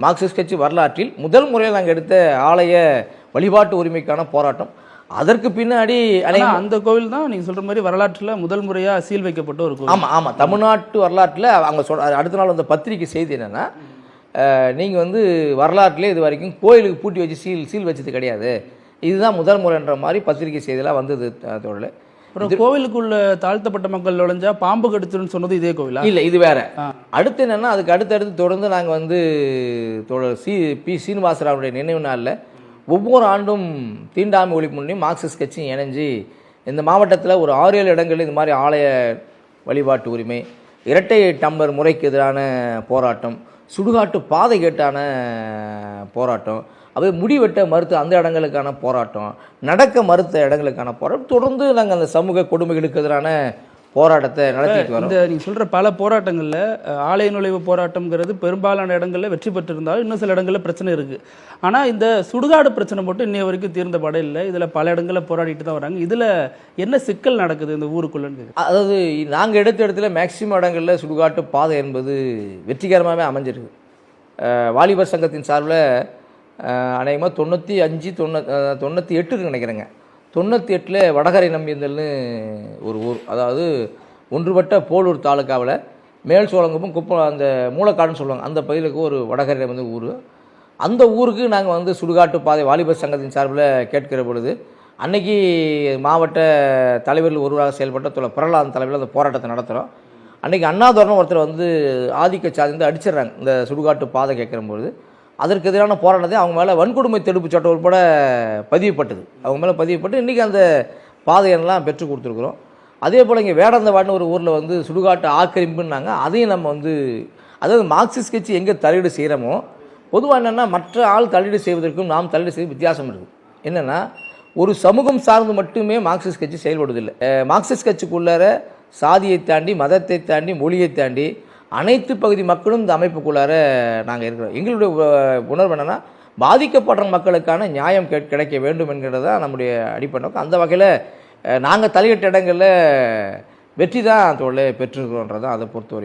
Marxist கட்சி வரலாற்றில் முதல் முறையில் நாங்கள் எடுத்த ஆலய வழிபாட்டு உரிமைக்கான போராட்டம். அதற்கு பின்னாடி அந்த கோவில் தான் நீங்கள் சொல்கிற மாதிரி வரலாற்றில் முதல் முறையாக சீல் வைக்கப்பட்ட ஒரு கோவில். ஆமாம், தமிழ்நாட்டு வரலாற்றில் அவங்க அடுத்த நாள் வந்த பத்திரிகை செய்தி என்னென்னா, நீங்கள் வரலாற்றிலே இது வரைக்கும் கோயிலுக்கு பூட்டி வச்சு சீல் வச்சது கிடையாது, இதுதான் முதல் முறைன்ற மாதிரி பத்திரிகை செய்தியெல்லாம் வந்தது. தோழர், அப்புறம் கோவிலுக்குள்ள தாழ்த்தப்பட்ட மக்கள் நுழைஞ்சா பாம்பு கடிச்சிருன்னு சொன்னது இதே கோவிலா? இல்லை, இது வேற. அடுத்து என்னன்னா, அதுக்கு அடுத்தடுத்து தொடர்ந்து நாங்கள் தோழர் பி சீனிவாசராவுடைய நினைவு நாளில் ஒவ்வொரு ஆண்டும் தீண்டாமை ஒழிப்பு முன்னையும் மார்க்சிஸ்ட் கட்சியும் இணைஞ்சு இந்த மாவட்டத்தில் ஒரு 6-7 இடங்களில் இந்த மாதிரி ஆலய வழிபாட்டு உரிமை, இரட்டை டம்ளர் முறைக்கு எதிரான போராட்டம், சுடுகாட்டு பாதை கேட்டான போராட்டம், முடிவெட்ட மறுத்த அந்த இடங்களுக்கான போராட்டம், நடக்க மறுத்த இடங்களுக்கான போராட்டம், தொடர்ந்து நாங்கள் அந்த சமூக கொடுமைகளுக்கு எதிரான போராட்டத்தை நடத்திட்டு வரோம். நீங்கள் சொல்கிற பல போராட்டங்களில் ஆலய நுழைவு போராட்டம்ங்கிறது பெரும்பாலான இடங்களில் வெற்றி பெற்றிருந்தாலும் இன்னும் சில இடங்களில் பிரச்சனை இருக்குது. ஆனால் இந்த சுடுகாடு பிரச்சனை மட்டும் இன்னைய வரைக்கும் தீர்ந்த படம் இல்லை. இதில் பல இடங்களில் போராடிட்டு தான் வராங்க. இதில் என்ன சிக்கல் நடக்குது இந்த ஊருக்குள்ளன்னு? அதாவது நாங்கள் எடுத்த இடத்துல மேக்சிமம் இடங்களில் சுடுகாட்டு பாதை என்பது வெற்றிகரமாகவே அமைஞ்சிருக்கு. வாலிபர் சங்கத்தின் சார்பில் அநேகமாக 98 நினைக்கிறேங்க. 98 வடகரை நம்பியந்தல்னு ஒரு ஊர், அதாவது ஒன்றுபட்ட போலூர் தாலுக்காவில் மேல் சோழங்குப்பம் குப்பம் அந்த மூலக்காடுன்னு சொல்லுவாங்க, அந்த பகுதியிலுக்கு ஒரு வடகரை ஊர். அந்த ஊருக்கு நாங்கள் சுடுகாட்டு பாதை வாலிபர் சங்கத்தின் சார்பில் கேட்கிற பொழுது, அன்னைக்கு மாவட்ட தலைவர்கள் ஒருவராக செயல்பட்ட பிரகலாதன் தலைவர்கள் அந்த போராட்டத்தை நடத்துகிறோம். அன்றைக்கி அண்ணாதுரன் ஒருத்தர் ஆதிக்க சாதி அடிச்சிடுறாங்க இந்த சுடுகாட்டு பாதை கேட்குற பொழுது. அதற்கு எதிரான போராட்டத்தை அவங்க மேலே வன்கொடுமை தடுப்பு சட்டம் உட்பட பதிவுப்பட்டது. அவங்க மேலே பதிவுப்பட்டு இன்றைக்கி அந்த பாதையெல்லாம் பெற்றுக் கொடுத்துருக்குறோம். அதே போல் இங்கே வேடந்தவாடின்னு ஒரு ஊரில் சுடுகாட்டு ஆக்கிரமிப்புன்னாங்க. அதையும் நம்ம அதாவது மார்க்சிஸ்ட் கட்சி எங்கே தலையீடு செய்கிறோமோ, பொதுவாக என்னென்னா மற்ற ஆள் தலையீடு செய்வதற்கும் நாம் தலையீடு செய்வது வித்தியாசம் இருக்குது. என்னென்னா, ஒரு சமூகம் சார்ந்து மட்டுமே மார்க்சிஸ்ட் கட்சி செயல்படுவதில்லை. மார்க்சிஸ்ட் கட்சிக்குள்ளார சாதியை தாண்டி, மதத்தை தாண்டி, மொழியை தாண்டி அனைத்து பகுதி மக்களும் இந்த அமைப்புக்குள்ளார நாங்கள் இருக்கிறோம். எங்களுடைய உணர்வு என்னென்னா, பாதிக்கப்படுற மக்களுக்கான நியாயம் கிடைக்க வேண்டும் என்கிறது தான் நம்முடைய அடிப்படை நோக்கம். அந்த வகையில் நாங்கள் தலையிட்ட இடங்களில் வெற்றி தான் தோழே பெற்றிருக்கிறோன்றது அதை பொறுத்த வரைக்கும்.